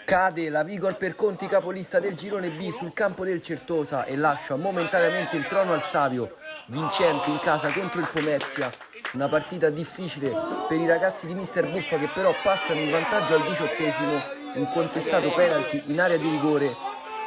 Cade la Vigor per Conti, capolista del girone B sul campo del Certosa, e lascia momentaneamente il trono al Savio, vincente in casa contro il Pomezia. Una partita difficile per i ragazzi di Mister Buffa, che però passano in vantaggio al 18esimo. Un contestato penalty in area di rigore,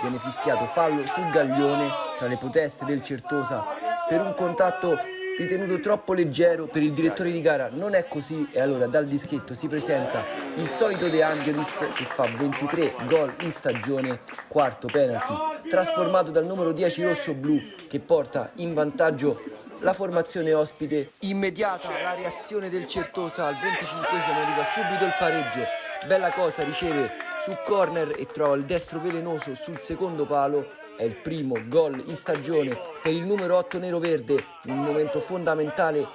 viene fischiato fallo su Gaglione tra le proteste del Certosa per un contatto ritenuto troppo leggero per il direttore di gara. Non è così, e allora dal dischetto si presenta il solito De Angelis, che fa 23 gol in stagione, quarto penalty trasformato dal numero 10 rosso-blu, che porta in vantaggio la formazione ospite. Immediata la reazione del Certosa, al 25esimo arriva subito il pareggio. Bella Cosa riceve su corner e trova il destro velenoso sul secondo palo. È il primo gol in stagione per il numero 8 nero-verde, in un momento fondamentale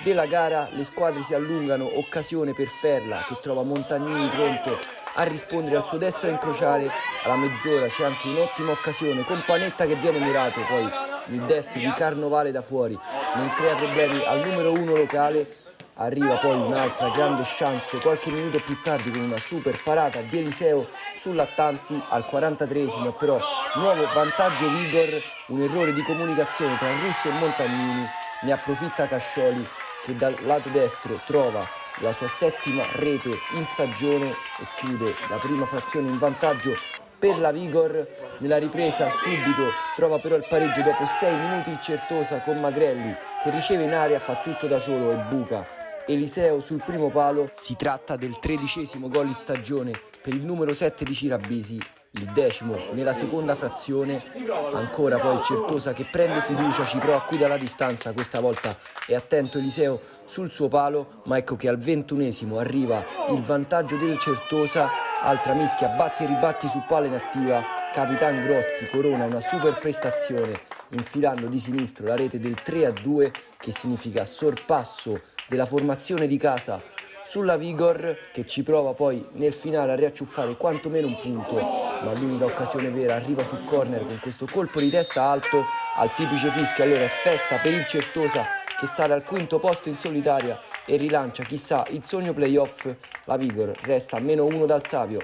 della gara. Le squadre si allungano, occasione per Ferla, che trova Montagnini pronto a rispondere al suo destro a incrociare. Alla mezz'ora c'è anche un'ottima occasione con Panetta che viene mirato, poi il destro di Carnovale da fuori non crea problemi al numero 1 locale. Arriva poi un'altra grande chance qualche minuto più tardi con una super parata di Eliseo su Lattanzi al 43esimo, però nuovo vantaggio Vigor, un errore di comunicazione tra Russo e Montagnini. Ne approfitta Cascioli, che dal lato destro trova la sua settima rete in stagione e chiude la prima frazione in vantaggio per la Vigor. Nella ripresa subito trova però il pareggio dopo 6 minuti il Certosa con Magrelli, che riceve in aria, fa tutto da solo e buca Eliseo sul primo palo. Si tratta del 13esimo gol in stagione per il numero 7 di Cirabisi, il 10° nella seconda frazione. Ancora poi il Certosa che prende fiducia, ci prova qui dalla distanza, questa volta è attento Eliseo sul suo palo, ma ecco che al 21esimo arriva il vantaggio del Certosa. Altra mischia, batti e ribatti su palla inattiva, Capitan Grossi corona una super prestazione infilando di sinistro la rete del 3-2, che significa sorpasso della formazione di casa sulla Vigor, che ci prova poi nel finale a riacciuffare quantomeno un punto, ma l'unica occasione vera arriva su corner con questo colpo di testa alto al tipice fischio. Allora è festa per il Certosa, che sale al quinto posto in solitaria e rilancia chissà il sogno playoff. La Vigor resta a -1 dal Savio.